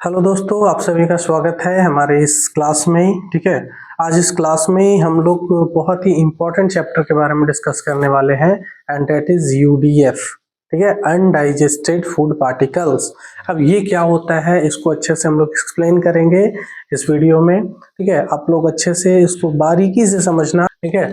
Hello दोस्तों, आप सभी का स्वागत है हमारे इस क्लास में। ठीक है, आज इस क्लास में हम लोग बहुत ही इम्पोर्टेंट चैप्टर के बारे में डिस्कस करने वाले हैं एंड दैट इज यूडीएफ। ठीक है, अनडाइजेस्टेड फूड पार्टिकल्स। अब ये क्या होता है, इसको अच्छे से हम लोग एक्सप्लेन करेंगे इस वीडियो में। ठीक है, आप लोग अच्छे से इसको बारीकी से समझना। ठीक है,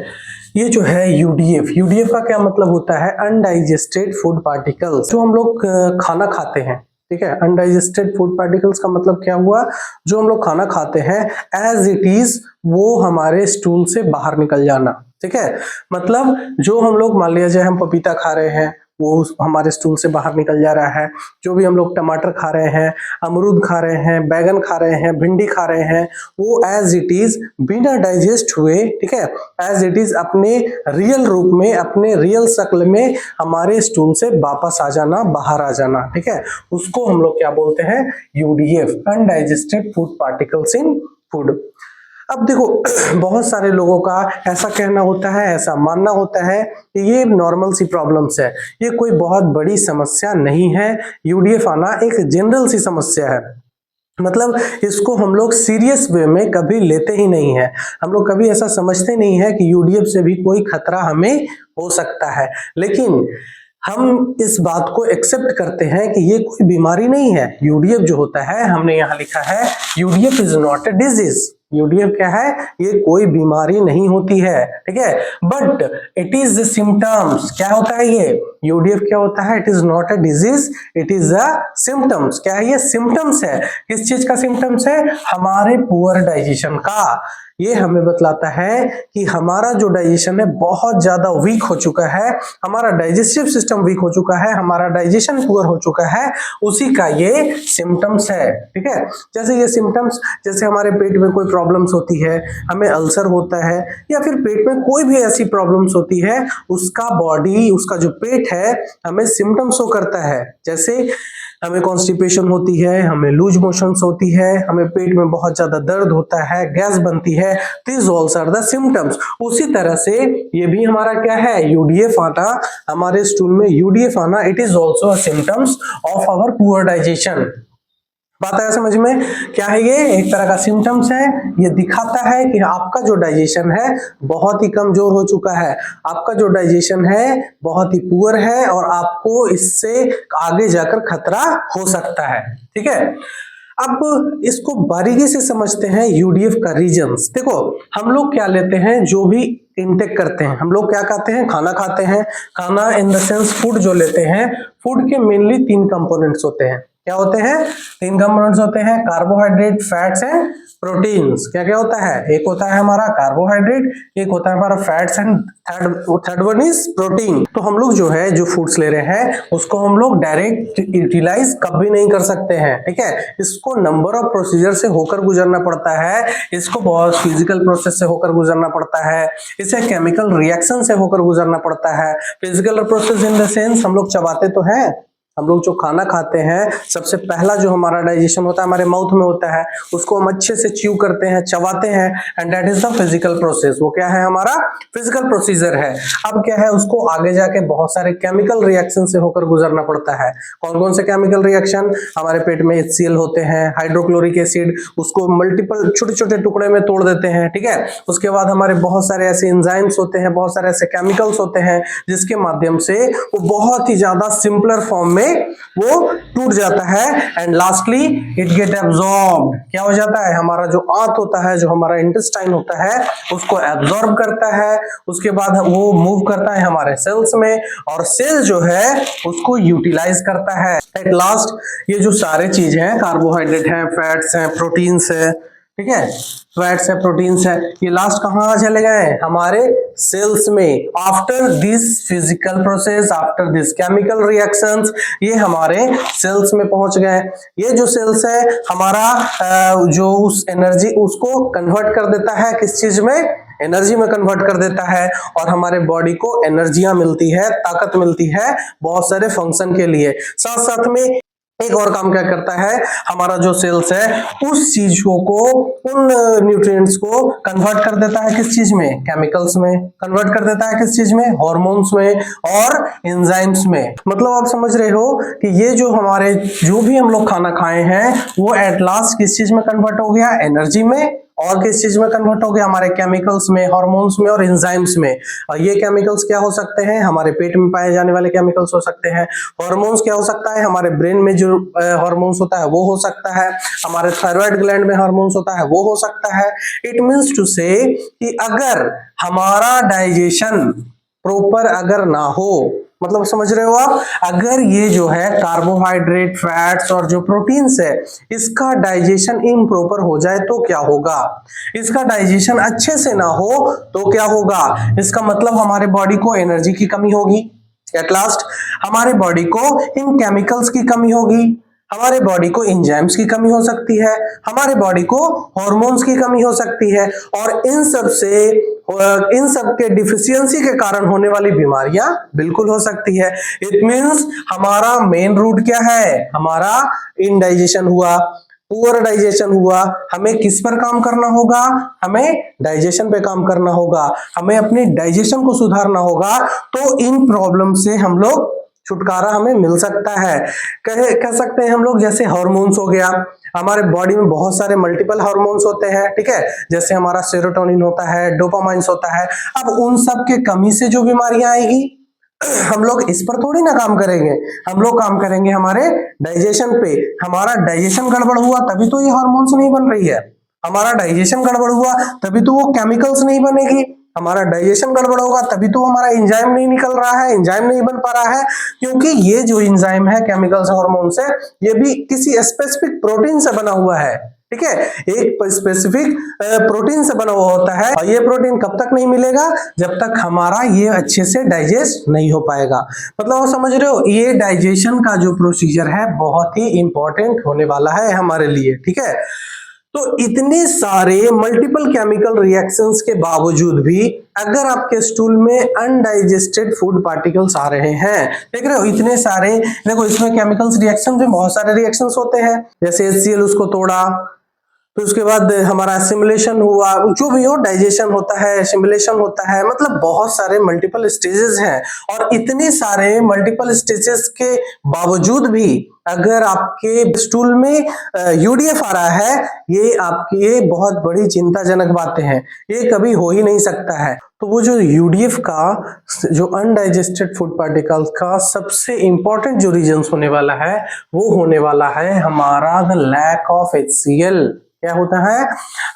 ये जो है यूडीएफ, यूडीएफ का क्या मतलब होता है? अनडाइजेस्टेड फूड पार्टिकल्स, जो हम लोग खाना खाते हैं। ठीक है, अनडाइजेस्टेड फूड पार्टिकल्स का मतलब क्या हुआ? जो हम लोग खाना खाते हैं एज इट इज वो हमारे स्टूल से बाहर निकल जाना। ठीक है, मतलब जो हम लोग, मान लिया जाए हम पपीता खा रहे हैं, वो हमारे स्टूल से बाहर निकल जा रहा है। जो भी हम लोग टमाटर खा रहे हैं, अमरूद खा रहे हैं, बैगन खा रहे हैं, भिंडी खा रहे हैं, वो एज इट इज बिना डाइजेस्ट हुए, ठीक है, एज इट इज अपने रियल रूप में, अपने रियल शक्ल में हमारे स्टूल से वापस आ जाना, बाहर आ जाना। ठीक है, उसको हम लोग क्या बोलते हैं? UDF, undigested food particles in food. अब देखो बहुत सारे लोगों का ऐसा कहना होता है, ऐसा मानना होता है कि ये नॉर्मल सी प्रॉब्लम्स है, ये कोई बहुत बड़ी समस्या नहीं है। यूडीएफ आना एक जनरल सी समस्या है, मतलब इसको हम लोग सीरियस वे में कभी लेते ही नहीं है। हम लोग कभी ऐसा समझते नहीं है कि यूडीएफ से भी कोई खतरा हमें हो सकता है। लेकिन हम इस बात को एक्सेप्ट करते हैं कि ये कोई बीमारी नहीं है। यूडीएफ जो होता है, हमने यहाँ लिखा है UDF is not a disease. UDF क्या है? ये कोई बीमारी नहीं होती है। ठीक है, but it is the symptoms. क्या होता है ये? यूडीएफ क्या होता है? It is not a disease, it is a symptoms. क्या है ये? सिम्टम्स है। किस चीज का सिम्टम्स है? हमारे पुअर डाइजेशन का। ये हमें बतलाता है कि हमारा जो डाइजेशन है बहुत ज्यादा वीक हो चुका है, हमारा डाइजेस्टिव सिस्टम वीक हो चुका है, हमारा डाइजेशन पुअर हो चुका है, उसी का ये सिम्टम्स है। ठीक है, जैसे ये सिम्टम्स, जैसे हमारे पेट में कोई प्रॉब्लम्स होती है, हमें अल्सर होता है, या फिर पेट में कोई भी ऐसी प्रॉब्लम्स होती है, उसका बॉडी, उसका जो पेट है, हमें सिम्टम्स शो करता है। जैसे हमें कॉन्स्टिपेशन होती है, हमें लूज मोशंस होती है, हमें पेट में बहुत ज्यादा दर्द होता है, गैस बनती है, this also are the symptoms. उसी तरह से ये भी हमारा क्या है? यूडीएफ आना, हमारे स्टूल में यूडीएफ आना, it is also a symptoms of our poor digestion. बात आया समझ में? क्या है ये? एक तरह का सिम्टम्स है। ये दिखाता है कि आपका जो डाइजेशन है बहुत ही कमजोर हो चुका है, आपका जो डाइजेशन है बहुत ही पुअर है, और आपको इससे आगे जाकर खतरा हो सकता है। ठीक है, अब इसको बारीकी से समझते हैं यूडीएफ का रीजंस। देखो, हम लोग क्या लेते हैं, जो भी इनटेक करते हैं, हम लोग क्या खाते हैं? खाना खाते हैं। खाना इन द सेंस फूड जो लेते हैं, फूड के मेनली 3 कंपोनेंट्स होते हैं। क्या होते हैं? 3 कंपोनेंट्स होते हैं, कार्बोहाइड्रेट, फैट्स एंड प्रोटीन्स। क्या क्या होता है? एक होता है हमारा कार्बोहाइड्रेट, एक होता है हमारा fats, and third one is protein. तो हम लोग जो है, जो फूड्स ले रहे हैं, उसको हम लोग डायरेक्ट यूटिलाइज कभी नहीं कर सकते हैं। ठीक है, इसको नंबर ऑफ प्रोसीजर से होकर गुजरना पड़ता है, इसको बहुत फिजिकल प्रोसेस से होकर गुजरना पड़ता है, इसे केमिकल रिएक्शन से होकर गुजरना पड़ता है। Physical process in the sense, हम लोग चबाते तो हैं, हम लोग जो खाना खाते हैं, सबसे पहला जो हमारा डाइजेशन होता है हमारे माउथ में होता है, उसको हम अच्छे से च्यू करते हैं, चबाते हैं, and that is the physical process. वो क्या है? हमारा फिजिकल प्रोसीजर है। अब क्या है, उसको आगे जाके बहुत सारे केमिकल रिएक्शन से होकर गुजरना पड़ता है। कौन कौन से केमिकल रिएक्शन? हमारे पेट में HCl होते हैं, हाइड्रोक्लोरिक एसिड, उसको मल्टीपल छोटे छोटे टुकड़े में तोड़ देते हैं। ठीक है, उसके बाद हमारे बहुत सारे ऐसे एंजाइम्स होते हैं, बहुत सारे ऐसे केमिकल्स होते हैं, जिसके माध्यम से वो बहुत ही ज्यादा सिंपलर फॉर्म में वो टूट जाता है, and lastly it get absorbed. क्या हो जाता है? हमारा जो आंत होता है, जो हमारा इंटेस्टाइन होता है, उसको एब्जॉर्ब करता है, उसके बाद वो मूव करता है हमारे सेल्स में, और सेल जो है उसको यूटिलाइज करता है। एट लास्ट ये जो सारे चीज हैं, कार्बोहाइड्रेट है, फैट्स हैं, प्रोटीन्स है, ठीक है, फैट्स है, प्रोटीन्स है, ये लास्ट कहाँ चले गए? हमारे सेल्स में। After this physical process, after this chemical reactions, ये हमारे सेल्स में पहुंच गए। ये जो सेल्स है हमारा जो उस एनर्जी उसको कन्वर्ट कर देता है, किस चीज में? एनर्जी में कन्वर्ट कर देता है, और हमारे बॉडी को एनर्जियां मिलती है, ताकत मिलती है बहुत सारे फंक्शन के लिए। साथ साथ में एक और काम क्या करता है, हमारा जो सेल्स है उस चीजों को, उन न्यूट्रिएंट्स को कन्वर्ट कर देता है किस चीज में, केमिकल्स में। कन्वर्ट कर देता है किस चीज में, हार्मोन्स में और एंजाइम्स में। मतलब आप समझ रहे हो कि ये जो हमारे जो भी हम लोग खाना खाए हैं वो एट लास्ट किस चीज में कन्वर्ट हो गया, एनर्जी में। और किस चीज में कन्वर्ट हो गया, हमारे केमिकल्स में, हार्मोन्स में और एंजाइम्स में। और ये केमिकल्स क्या हो सकते हैं, हमारे पेट में पाए जाने वाले केमिकल्स हो सकते हैं। हार्मोन्स क्या हो सकता है, हमारे ब्रेन में जो हार्मोन्स होता है वो हो सकता है। हमारे थायराइड ग्लैंड में हार्मोन्स होता है वो हो सकता है। इट मीन्स टू से कि अगर हमारा डाइजेशन प्रॉपर अगर ना हो, मतलब समझ रहे हो आप, अगर ये जो है कार्बोहाइड्रेट, फैट्स और जो प्रोटीन्स है इसका डाइजेशन इम्प्रॉपर हो जाए तो क्या होगा, इसका डाइजेशन अच्छे से ना हो तो क्या होगा, इसका मतलब हमारे बॉडी को एनर्जी की कमी होगी, एट लास्ट हमारे बॉडी को इन केमिकल्स की कमी होगी, हमारे बॉडी को एंजाइम्स की कमी हो सकती है, हमारे बॉडी को हार्मोन्स की कमी हो सकती है। और इन सब के डिफिशियंसी के कारण होने वाली बीमारियां बिल्कुल हो सकती है। इट मींस हमारा मेन रूट क्या है, हमारा इनडाइजेशन हुआ, पुअर डाइजेशन हुआ। हमें किस पर काम करना होगा, हमें डाइजेशन पे काम करना होगा, हमें अपने डाइजेशन को सुधारना होगा। तो इन प्रॉब्लम से हम लोग छुटकारा हमें मिल सकता है। कह सकते हैं हम लोग, जैसे हार्मोन्स हो गया, हमारे बॉडी में बहुत सारे मल्टीपल हार्मोन्स होते हैं, ठीक है, जैसे हमारा सेरोटोनिन होता है, डोपामाइन्स होता है। अब उन सब के कमी से जो बीमारियां आएगी, हम लोग इस पर थोड़ी ना काम करेंगे, हम लोग काम करेंगे हमारे डाइजेशन पे। हमारा डाइजेशन गड़बड़ हुआ तभी तो ये हार्मोन्स नहीं बन रही है, हमारा डाइजेशन गड़बड़ हुआ तभी तो वो केमिकल्स नहीं बनेगी, हमारा डाइजेशन गड़बड़ होगा तभी तो हमारा एंजाइम नहीं निकल रहा है, एंजाइम नहीं बन पा रहा है। क्योंकि ये जो एंजाइम है, केमिकल्स, हार्मोन्स है, ये भी किसी स्पेसिफिक प्रोटीन से बना हुआ है, ठीक है, एक स्पेसिफिक प्रोटीन से बना हुआ होता है। और ये प्रोटीन कब तक नहीं मिलेगा, जब तक हमारा ये अच्छे से डाइजेस्ट नहीं हो पाएगा। मतलब आप समझ रहे हो, ये डाइजेशन का जो प्रोसीजर है बहुत ही इंपॉर्टेंट होने वाला है हमारे लिए, ठीक है। तो इतने सारे मल्टीपल केमिकल रिएक्शंस के बावजूद भी अगर आपके स्टूल में अनडाइजेस्टेड फूड पार्टिकल्स आ रहे हैं, देख रहे हो इतने सारे, देखो इसमें केमिकल्स रिएक्शन में बहुत सारे रिएक्शंस होते हैं, जैसे HCl उसको तोड़ा, तो उसके बाद हमारा एसिमिलेशन हुआ, जो भी हो, डाइजेशन होता है, एसिमिलेशन होता है, मतलब बहुत सारे मल्टीपल स्टेजेस हैं। और इतने सारे मल्टीपल स्टेजेस के बावजूद भी अगर आपके स्टूल में UDF आ रहा है, ये आपकी बहुत बड़ी चिंताजनक बातें हैं, ये कभी हो ही नहीं सकता है। तो वो जो UDF का, जो अनडाइजेस्टेड फूड पार्टिकल्स का सबसे इंपॉर्टेंट जो रीजंस होने वाला है, वो होने वाला है हमारा द लैक ऑफ HCl। क्या होता है,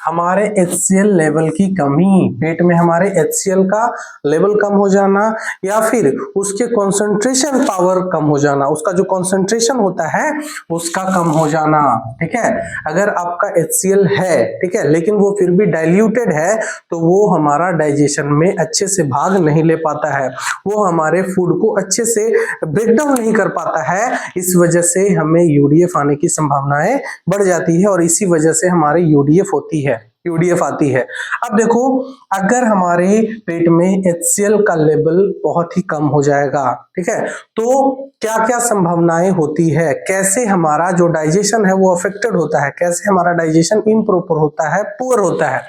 हमारे HCl लेवल की कमी, पेट में हमारे HCl का लेवल कम हो जाना, या फिर उसके कंसंट्रेशन पावर कम हो जाना, उसका जो कंसंट्रेशन होता है उसका कम हो जाना, ठीक है। अगर आपका HCl है, ठीक है, लेकिन वो फिर भी डाइल्यूटेड है, तो वो हमारा डाइजेशन में अच्छे से भाग नहीं ले पाता है, वो हमारे फूड को अच्छे से ब्रेकडाउन नहीं कर पाता है। इस वजह से हमें UDF आने की संभावनाएं बढ़ जाती है, और इसी वजह से हमारे UDF होती है, UDF आती है। अब देखो, अगर हमारे पेट में HCl का लेवल बहुत ही कम हो जाएगा, ठीक है, तो क्या क्या संभावनाएं होती है, कैसे हमारा जो डाइजेशन है वो अफेक्टेड होता है, कैसे हमारा डाइजेशन इम्प्रॉपर होता है, पुअर होता है।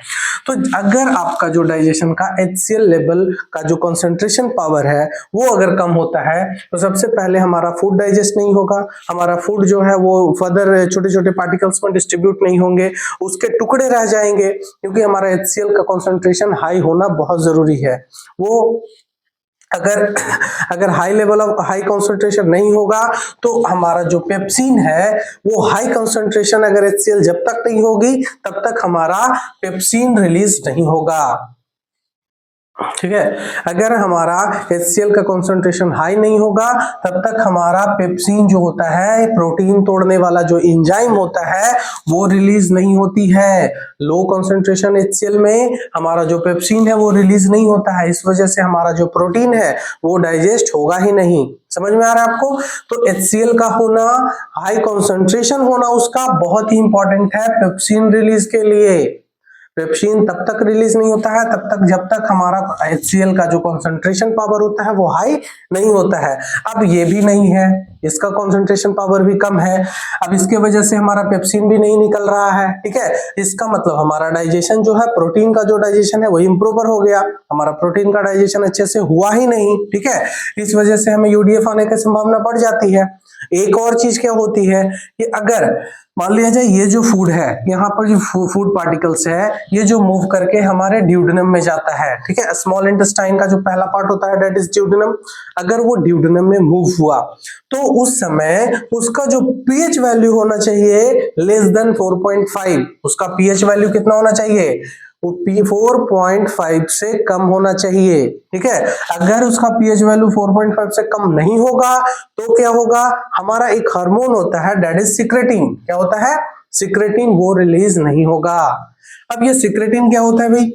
तो अगर आपका जो डाइजेशन का HCl लेवल का जो कंसंट्रेशन पावर है वो अगर कम होता है, तो सबसे पहले हमारा फूड डाइजेस्ट नहीं होगा, हमारा फूड जो है वो फर्दर छोटे छोटे पार्टिकल्स में डिस्ट्रीब्यूट नहीं होंगे, उसके टुकड़े रह जाएंगे, क्योंकि हमारा HCl का कंसंट्रेशन हाई होना बहुत जरूरी है। वो अगर high level of high concentration नहीं होगा, तो हमारा जो पेप्सिन है वो हाई कंसंट्रेशन, अगर HCl जब तक नहीं होगी तब तक हमारा पेप्सिन रिलीज नहीं होगा, ठीक है। अगर हमारा HCl का कंसंट्रेशन हाई नहीं होगा तब तक हमारा पेप्सिन जो होता है, प्रोटीन तोड़ने वाला जो एंजाइम होता है, वो रिलीज नहीं होती है। लो कंसंट्रेशन HCl में हमारा जो पेप्सिन है वो रिलीज नहीं होता है, इस वजह से हमारा जो प्रोटीन है वो डाइजेस्ट होगा ही नहीं। समझ में आ रहा है आपको? तो HCl का होना, हाई कंसंट्रेशन होना उसका बहुत ही इंपॉर्टेंट है पेप्सिन रिलीज के लिए। पेप्सिन तब तक रिलीज नहीं होता है तब तक जब तक हमारा HCl का जो कॉन्सेंट्रेशन पावर होता है वो हाई नहीं होता है। अब ये भी नहीं है, इसका कॉन्सेंट्रेशन पावर भी कम है, अब इसके वजह से हमारा पेप्सिन भी नहीं निकल रहा है, ठीक है। इसका मतलब हमारा डाइजेशन जो है, प्रोटीन का जो डाइजेशन है वो इम्प्रोपर हो गया, हमारा प्रोटीन का डाइजेशन अच्छे से हुआ ही नहीं, ठीक है। इस वजह से हमें यूडीएफ आने की संभावना बढ़ जाती है। एक और चीज क्या होती है कि अगर मान लिया जाए ये जो फूड है, यहाँ पर जो फूड पार्टिकल्स है, ये जो मूव करके हमारे ड्यूडेनम में जाता है, ठीक है, स्मॉल इंटेस्टाइन का जो पहला पार्ट होता है दैट इज ड्यूडेनम, अगर वो ड्यूडेनम में मूव हुआ तो उस समय उसका जो पीएच वैल्यू होना चाहिए लेस देन 4.5, उसका पीएच वैल्यू कितना होना चाहिए, वो 4.5 से कम होना चाहिए, ठीक है। अगर उसका पीएच वैल्यू 4.5 से कम नहीं होगा तो क्या होगा, हमारा एक हार्मोन होता है दैट इज सिक्रेटिन, क्या होता है, सिक्रेटिन, वो रिलीज नहीं होगा। अब ये सिक्रेटिन क्या होता है भाई,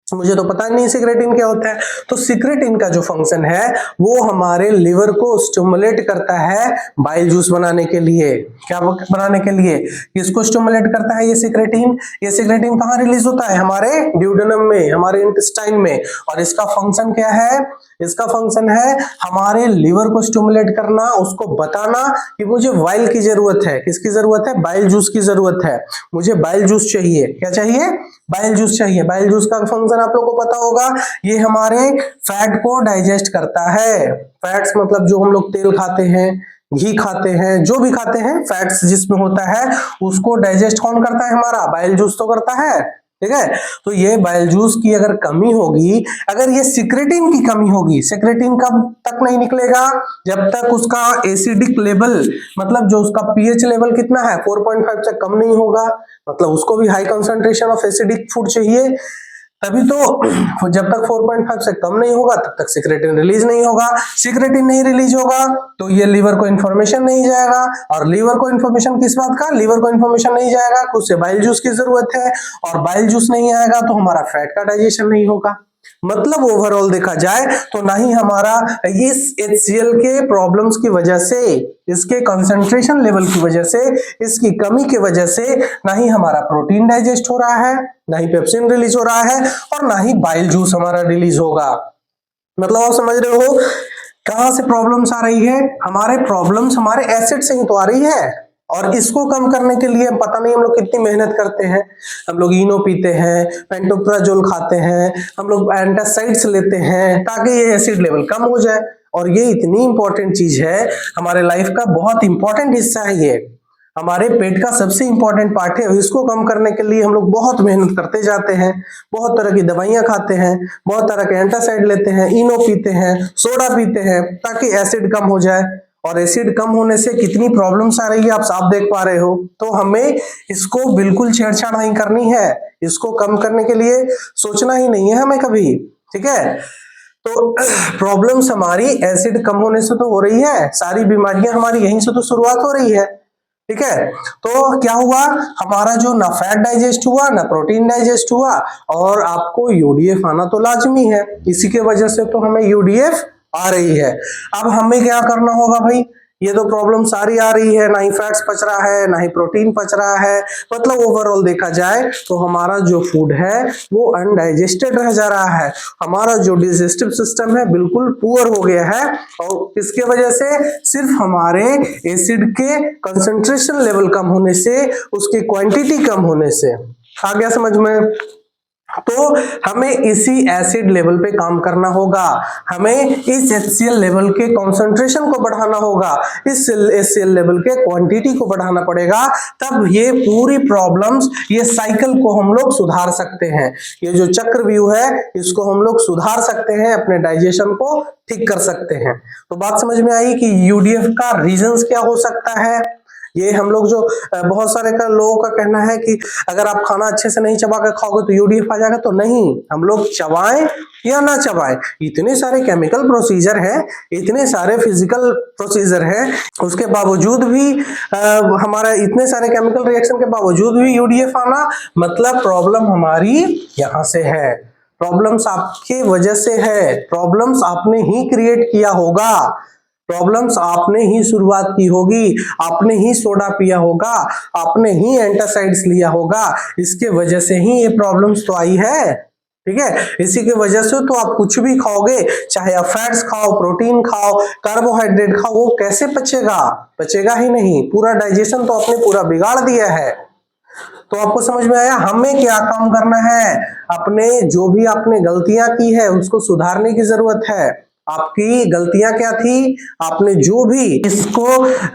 मुझे तो पता नहीं सिक्रेटिन क्या होता है। तो सिक्रेटिन का जो फंक्शन है वो हमारे लिवर को स्टिमुलेट करता है बाइल जूस बनाने के लिए, क्या बनाने के लिए, किसको स्टिमुलेट करता है ये सिक्रेटिन, ये सिक्रेटिन कहाँ रिलीज होता है, हमारे ड्यूडेनम में, हमारे इंटेस्टाइन में, और इसका फंक्शन क्या है, इसका फंक्शन है हमारे लिवर को स्टिमुलेट करना, उसको बताना कि मुझे बाइल की जरूरत है, किसकी जरूरत है, बाइल जूस की जरूरत है, मुझे बाइल जूस चाहिए, क्या चाहिए, बाइल जूस चाहिए। बाइल जूस का फंक्शन आप लोगों को पता होगा, ये हमारे फैट को डाइजेस्ट करता है, फैट्स मतलब जो हम लोग तेल खाते हैं, घी खाते हैं, जो भी खाते हैं, फैट्स जिसमें होता है उसको डाइजेस्ट कौन करता है, हमारा बाइल जूस तो करता है, ठीक है। तो ये बाइल जूस की अगर कमी होगी, अगर ये सिक्रेटिन की कमी होगी, सिक्रेटिन कब तक नहीं निकलेगा, जब तक उसका एसिडिक लेवल, मतलब जो उसका पीएच लेवल कितना है 4.5 से कम नहीं होगा, मतलब उसको भी high concentration of acidic food चाहिए, तभी तो जब तक 4.5 से कम नहीं होगा तब तक सिक्रेटिन रिलीज नहीं होगा, सिक्रेटिन नहीं रिलीज होगा तो ये लीवर को इन्फॉर्मेशन नहीं जाएगा, और लीवर को इन्फॉर्मेशन किस बात का, लीवर को इन्फॉर्मेशन नहीं जाएगा तो उसे बाइल जूस की जरूरत है, और बाइल जूस नहीं आएगा तो हमारा फैट का डाइजेशन नहीं होगा। मतलब ओवरऑल देखा जाए तो ना ही हमारा इस HCl के प्रॉब्लम्स की वजह से, इसके कंसंट्रेशन लेवल की वजह से, इसकी कमी की वजह से ना ही हमारा प्रोटीन डाइजेस्ट हो रहा है, ना ही पेप्सिन रिलीज हो रहा है, और ना ही बाइल जूस हमारा रिलीज होगा। मतलब आप समझ रहे हो कहां से प्रॉब्लम्स आ रही है, हमारे प्रॉब्लम्स हमारे एसिड से ही तो आ रही है, और इसको कम करने के लिए पता नहीं हम लोग कितनी मेहनत करते हैं, हम लोग इनो पीते हैं, पेंटोप्राजोल खाते हैं, हम लोग एंटासाइड्स लेते हैं ताकि ये एसिड लेवल कम हो जाए, और ये इतनी इंपॉर्टेंट चीज है, हमारे लाइफ का बहुत इंपॉर्टेंट हिस्सा है, ये हमारे पेट का सबसे इंपॉर्टेंट पार्ट है, इसको कम करने के लिए हम लोग बहुत मेहनत करते जाते हैं, बहुत तरह की दवाइयां खाते हैं, बहुत तरह के एंटासाइड लेते हैं, इनो पीते हैं, सोडा पीते हैं ताकि एसिड कम हो जाए, और एसिड कम होने से कितनी प्रॉब्लम्स आ रही है आप साफ देख पा रहे हो। तो हमें इसको बिल्कुल छेड़छाड़ नहीं करनी है, इसको कम करने के लिए सोचना ही नहीं है हमें कभी, ठीक है। तो प्रॉब्लम्स हमारी एसिड कम होने से तो हो रही है, सारी बीमारियां हमारी यहीं से तो शुरुआत हो रही है, ठीक है। तो क्या हुआ, हमारा जो ना फैट डाइजेस्ट हुआ ना प्रोटीन डाइजेस्ट हुआ, और आपको यूडीएफ आना तो लाजमी है, इसी के वजह से तो हमें यूडीएफ आ रही है। अब हमें क्या करना होगा भाई, ये तो प्रॉब्लम सारी आ रही है, ना ही फैट्स पच रहा है ना ही प्रोटीन पच रहा है, मतलब ओवरऑल देखा जाए तो हमारा जो फूड है वो अनडाइजेस्टेड रह जा रहा है, हमारा जो डाइजेस्टिव सिस्टम है बिल्कुल पुअर हो गया है, और इसके वजह से सिर्फ हमारे एसिड के कंसंट्रेशन लेवल कम होने से, उसकी क्वांटिटी कम होने से, आ गया समझ में। तो हमें इसी एसिड लेवल पे काम करना होगा, हमें इस HCl लेवल के कंसंट्रेशन को बढ़ाना होगा, इस HCl लेवल के क्वांटिटी को बढ़ाना पड़ेगा, तब ये पूरी प्रॉब्लम्स, ये साइकिल को हम लोग सुधार सकते हैं, ये जो चक्रव्यूह है इसको हम लोग सुधार सकते हैं, अपने डाइजेशन को ठीक कर सकते हैं। तो बात समझ में आई कि यूडीएफ का रीजंस क्या हो सकता है। ये हम लोग जो बहुत सारे लोगों का कहना है कि अगर आप खाना अच्छे से नहीं चबा कर खाओगे तो यूडीएफ आ जाएगा, तो नहीं, हम लोग चबाएं या ना चबाएं, इतने सारे केमिकल प्रोसीजर हैं, इतने सारे फिजिकल प्रोसीजर हैं, उसके बावजूद भी हमारा इतने सारे केमिकल रिएक्शन के बावजूद भी यूडीएफ आना, मतलब प्रॉब्लम हमारी यहाँ से है, प्रॉब्लम्स आपके वजह से है, प्रॉब्लम्स आपने ही क्रिएट किया होगा। प्रॉब्लम्स आपने ही शुरुआत की होगी, आपने ही सोडा पिया होगा, आपने ही एंटासाइड्स लिया होगा, इसके वजह से ही ये प्रॉब्लम्स तो आई है। ठीक है, इसी की वजह से तो आप कुछ भी खाओगे, चाहे आप फैट्स खाओ, प्रोटीन खाओ, कार्बोहाइड्रेट खाओ, वो कैसे पचेगा? पचेगा ही नहीं। पूरा डाइजेशन तो आपने पूरा बिगाड़ दिया है। तो आपको समझ में आया हमें क्या काम करना है? अपने जो भी आपने गलतियां की है उसको सुधारने की जरूरत है। आपकी गलतियां क्या थी? आपने जो भी इसको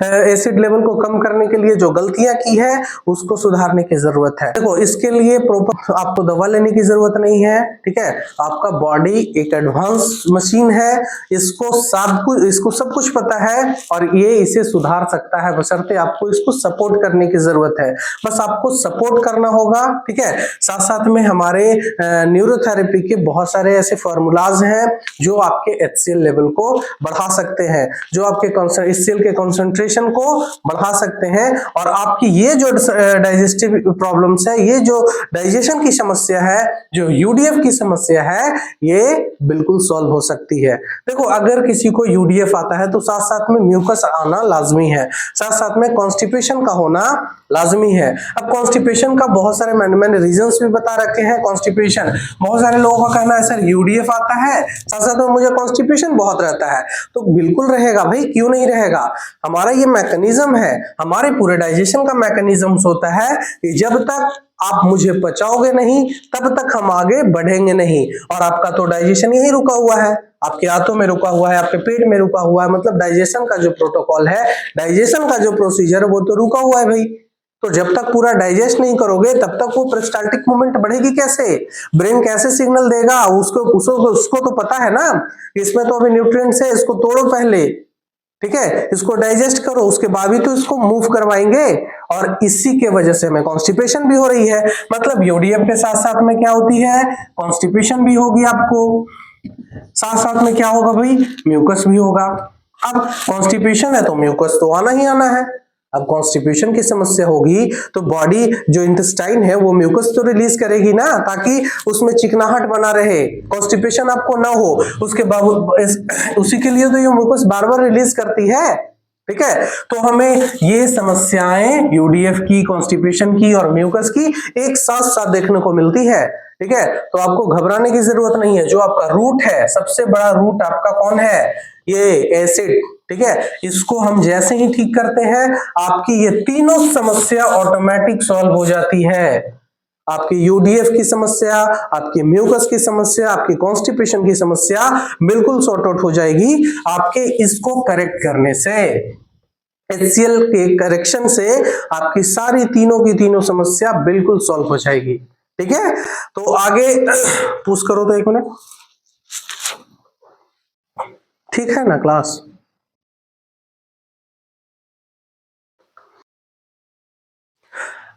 एसिड लेवल को कम करने के लिए जो गलतियां की है उसको सुधारने की जरूरत है। देखो, इसके लिए प्रॉपर आपको दवा लेने की जरूरत नहीं है। ठीक है, आपका बॉडी एक एडवांस मशीन है, इसको सब कुछ पता है और ये इसे सुधार सकता है, बशर्ते आपको इसको सपोर्ट करने की जरूरत है। बस आपको सपोर्ट करना होगा। ठीक है, साथ साथ में हमारे न्यूरोथेरेपी के बहुत सारे ऐसे फॉर्मूलाज हैं जो आपके HCl लेवल को बढ़ा सकते हैं, जो आपके HCl के कंसंट्रेशन को बढ़ा सकते हैं और आपकी ये जो डाइजेस्टिव प्रॉब्लम्स है, ये जो डाइजेशन की समस्या है, जो UDF की समस्या है, ये बिल्कुल सॉल्व हो सकती है। देखो, अगर किसी को UDF आता है तो साथ साथ में म्यूकस आना लाजमी है, साथ साथ में कॉन्स्टिपेशन का होना लाजमी है। अब कॉन्स्टिपेशन का बहुत सारे मैंने रीजंस भी बता रखे हैं। कॉन्स्टिपेशन, बहुत सारे लोगों का कहना है सर UDF आता है, साथ साथ में मुझे कॉन्स्टिपेशन बहुत रहता है। तो बिल्कुल रहेगा भाई, क्यों नहीं रहेगा? हमारा ये मैकेनिज्म है, हमारे पूरे डाइजेशन का मैकेनिज्म होता है कि जब तक आप मुझे पचाओगे नहीं तब तक हम आगे बढ़ेंगे नहीं। और आपका तो डाइजेशन यही रुका हुआ है, आपके हाथों में रुका हुआ है, आपके पेट में रुका हुआ है। मतलब डाइजेशन का जो प्रोटोकॉल है, डाइजेशन का जो प्रोसीजर है, वो तो रुका हुआ है भाई। तो जब तक पूरा डाइजेस्ट नहीं करोगे तब तक वो पेरिस्टाल्टिक मूवमेंट बढ़ेगी कैसे? ब्रेन कैसे सिग्नल देगा? उसको तो पता है ना, इसमें तो अभी न्यूट्रिएंट्स है, इसको तोड़ो पहले। ठीक है, इसको डाइजेस्ट करो, उसके बाद ही तो इसको मूव करवाएंगे। और इसी के वजह से हमें कॉन्स्टिपेशन भी हो रही है। मतलब UDF के साथ साथ में क्या होती है? कॉन्स्टिपेशन भी होगी आपको, साथ साथ में क्या होगा भाई? म्यूकस भी होगा। अब कॉन्स्टिपेशन है तो म्यूकस तो आना ही आना है। अब कॉन्स्टिपेशन की समस्या होगी तो बॉडी जो इंटेस्टाइन है वो म्यूकस तो रिलीज करेगी ना, ताकि उसमें चिकनाहट बना रहे, कॉन्स्टिपेशन आपको ना हो। उसके बाद उसी के लिए तो ये म्यूकस बार बार रिलीज करती है। ठीक है, तो हमें ये समस्याएं UDF की, कॉन्स्टिपेशन की और म्यूकस की एक साथ साथ देखने को मिलती है। ठीक है, तो आपको घबराने की जरूरत नहीं है। जो आपका रूट है, सबसे बड़ा रूट आपका कौन है? ये एसिड। ठीक है, इसको हम जैसे ही ठीक करते हैं आपकी ये तीनों समस्या ऑटोमेटिक सॉल्व हो जाती है। आपकी UDF की समस्या, आपकी म्यूकस की समस्या, आपकी कॉन्स्टिपेशन की समस्या बिल्कुल सॉर्ट आउट हो जाएगी आपके इसको करेक्ट करने से। HCl के करेक्शन से आपकी सारी तीनों की तीनों समस्या बिल्कुल सॉल्व हो जाएगी। ठीक है, तो आगे पुश करो तो 1 मिनट। ठीक है ना क्लास?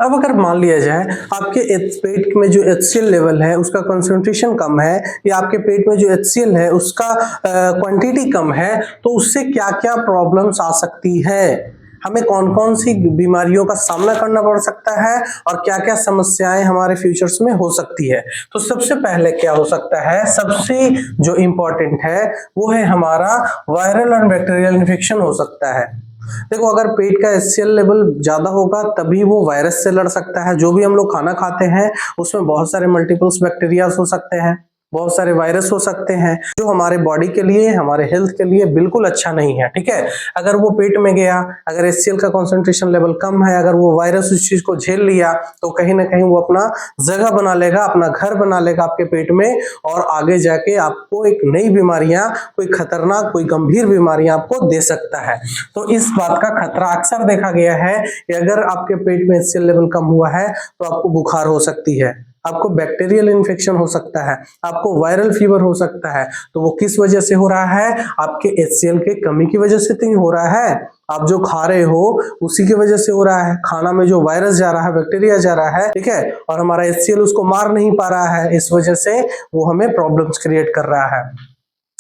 अब अगर मान लिया जाए आपके पेट में जो HCl लेवल है उसका कंसंट्रेशन कम है, या आपके पेट में जो HCl है उसका क्वांटिटी कम है, तो उससे क्या क्या प्रॉब्लम्स आ सकती है, हमें कौन कौन सी बीमारियों का सामना करना पड़ सकता है और क्या क्या समस्याएं हमारे फ्यूचर्स में हो सकती है। तो सबसे पहले क्या हो सकता है, सबसे जो इम्पोर्टेंट है वो है हमारा वायरल और बैक्टीरियल इन्फेक्शन हो सकता है। देखो, अगर पेट का HCl लेवल ज्यादा होगा तभी वो वायरस से लड़ सकता है। जो भी हम लोग खाना खाते हैं उसमें बहुत सारे मल्टीपल्स बैक्टीरिया हो सकते हैं, बहुत सारे वायरस हो सकते हैं, जो हमारे बॉडी के लिए, हमारे हेल्थ के लिए बिल्कुल अच्छा नहीं है। ठीक है, अगर वो पेट में गया, अगर HCl का कंसंट्रेशन लेवल कम है, अगर वो वायरस उस चीज को झेल लिया तो कहीं ना कहीं वो अपना जगह बना लेगा, अपना घर बना लेगा आपके पेट में, और आगे जाके आपको एक नई बीमारियां, कोई खतरनाक, कोई गंभीर बीमारियां आपको दे सकता है। तो इस बात का खतरा अक्सर देखा गया है कि अगर आपके पेट में HCl लेवल कम हुआ है तो आपको बुखार हो सकती है, आपको बैक्टीरियल इन्फेक्शन हो सकता है, आपको वायरल फीवर हो सकता है। तो वो किस वजह से हो रहा है? आपके HCl के कमी की वजह से तो नहीं हो रहा है, आप जो खा रहे हो उसी की वजह से हो रहा है। खाना में जो वायरस जा रहा है, बैक्टीरिया जा रहा है, ठीक है, और हमारा HCl उसको मार नहीं पा रहा है, इस वजह से वो हमें प्रॉब्लम्स क्रिएट कर रहा है।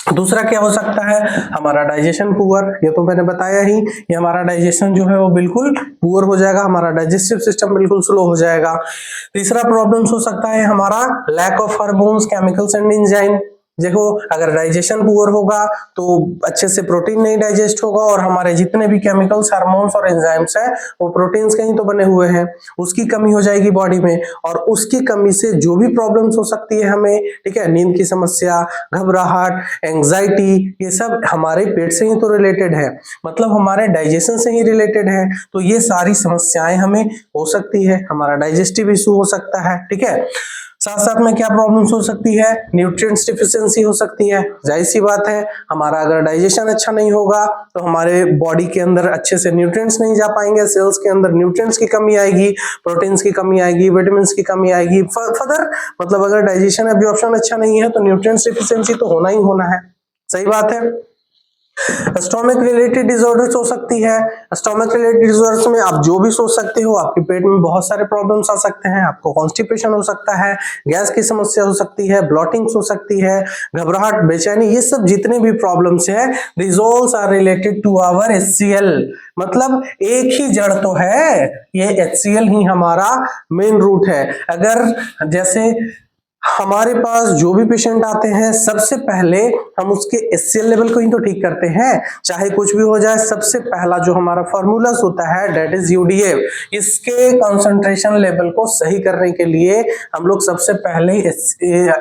दूसरा क्या हो सकता है? हमारा डाइजेशन पुअर, ये तो मैंने बताया ही, ये हमारा डाइजेशन जो है वो बिल्कुल पुअर हो जाएगा, हमारा डाइजेस्टिव सिस्टम बिल्कुल स्लो हो जाएगा। तीसरा प्रॉब्लम्स हो सकता है हमारा lack of hormones, chemicals and enzyme. देखो अगर डाइजेशन पुअर होगा तो अच्छे से प्रोटीन नहीं डाइजेस्ट होगा और हमारे जितने भी केमिकल्स, हार्मोन्स और एंजाइम्स हैं वो प्रोटीन्स के ही तो बने हुए हैं, उसकी कमी हो जाएगी बॉडी में और उसकी कमी से जो भी प्रॉब्लम्स हो सकती है हमें, ठीक है, नींद की समस्या, घबराहट, एंजाइटी, ये सब हमारे पेट से ही तो रिलेटेड है, मतलब हमारे डाइजेशन से ही रिलेटेड है। तो ये सारी समस्याएं हमें हो सकती है, हमारा डाइजेस्टिव इशू हो सकता है, ठीक है। साथ साथ में क्या प्रॉब्लम्स हो सकती है, न्यूट्रिएंट्स डिफिशिएंसी हो सकती है। जाहिर सी बात है हमारा अगर डाइजेशन अच्छा नहीं होगा तो हमारे बॉडी के अंदर अच्छे से न्यूट्रिएंट्स नहीं जा पाएंगे, सेल्स के अंदर न्यूट्रिएंट्स की कमी आएगी, प्रोटीन्स की कमी आएगी, विटामिन्स की कमी आएगी, फर्दर मतलब अगर डाइजेशन एब्जॉर्प्शन अच्छा नहीं है तो न्यूट्रिएंट्स डिफिशिएंसी तो होना ही होना है। सही बात है। स्टोमक रिलेटेड डिसऑर्डर्स हो सकती है। स्टोमक रिलेटेड डिसऑर्डर्स में आप जो भी सोच सकते हो, आपके पेट में बहुत सारे प्रॉब्लम्स आ सकते हैं, आपको कॉन्स्टिपेशन हो सकता है, गैस की समस्या हो सकती है, ब्लॉटिंग्स हो सकती है, घबराहट, बेचैनी, ये सब जितने भी प्रॉब्लम्स है these all are related to our HCl। मतलब एक ही जड़ तो है, ये HCl ही हमारा मेन रूट है। अगर जैसे हमारे पास जो भी पेशेंट आते हैं सबसे पहले हम उसके HCl लेवल को ही तो ठीक करते हैं, चाहे कुछ भी हो जाए सबसे पहला जो हमारा फॉर्मूलास होता है दैट इज UDF। इसके कंसंट्रेशन लेवल को सही करने के लिए हम लोग सबसे पहले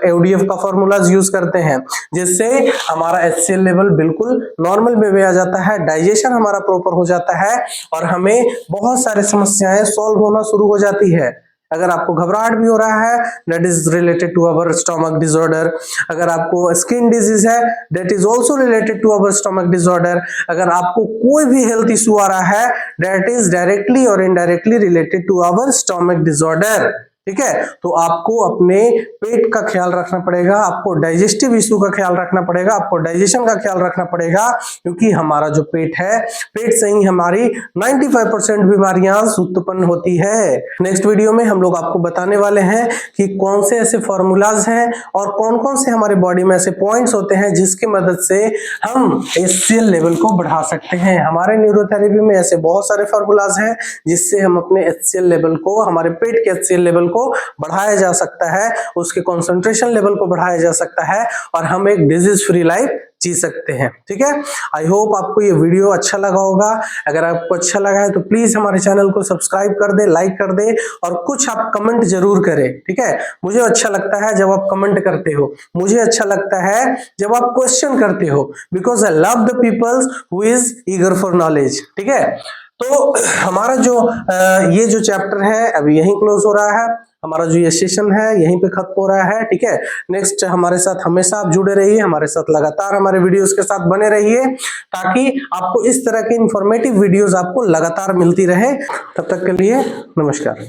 UDF का फॉर्मूलास यूज करते हैं, जिससे हमारा HCl लेवल बिल्कुल नॉर्मल में आ जाता है, डाइजेशन हमारा प्रॉपर हो जाता है और हमें बहुत सारी समस्याएं सॉल्व होना शुरू हो जाती है। अगर आपको घबराहट भी हो रहा है that is related to our stomach disorder, अगर आपको स्किन डिजीज है that is also related to our stomach disorder, अगर आपको कोई भी हेल्थ इशू आ रहा है दैट इज डायरेक्टली और indirectly related to our stomach disorder, ठीक है। तो आपको अपने पेट का ख्याल रखना पड़ेगा, आपको डाइजेस्टिव इशू का ख्याल रखना पड़ेगा, आपको डाइजेशन का ख्याल रखना पड़ेगा, क्योंकि हमारा जो पेट है, पेट से ही हमारी 95% बीमारियां उत्पन्न होती है। नेक्स्ट वीडियो में हम लोग आपको बताने वाले हैं कि कौन से ऐसे फॉर्मूलाज हैं और कौन कौन से हमारे बॉडी में ऐसे पॉइंट्स होते हैं जिसकी मदद से हम HCl लेवल को बढ़ा सकते हैं। हमारे न्यूरोथेरेपी में ऐसे बहुत सारे फॉर्मूलाज हैं जिससे हम अपने HCl लेवल को, हमारे पेट के HCl लेवल को बढ़ाया जा सकता है, उसके कंसंट्रेशन लेवल को बढ़ाया जा सकता है और हम एक डिजीज फ्री लाइफ जी सकते हैं, ठीक है। आई होप आपको ये वीडियो अच्छा लगा होगा। अगर आपको अच्छा लगा है तो प्लीज हमारे चैनल को सब्सक्राइब कर दे, लाइक कर दे और कुछ आप कमेंट जरूर करें, ठीक है। मुझे अच्छा लगता है जब आप कमेंट करते हो, मुझे अच्छा लगता है जब आप क्वेश्चन करते हो, because I love the peoples who is eager for knowledge, ठीक है। तो हमारा जो ये जो चैप्टर है अभी यहीं क्लोज हो रहा है, हमारा जो ये सेशन है यहीं पे खत्म हो रहा है, ठीक है। नेक्स्ट हमारे साथ हमेशा आप जुड़े रहिए, हमारे साथ लगातार हमारे वीडियोस के साथ बने रहिए ताकि आपको इस तरह के इंफॉर्मेटिव वीडियोस आपको लगातार मिलती रहे। तब तक के लिए नमस्कार।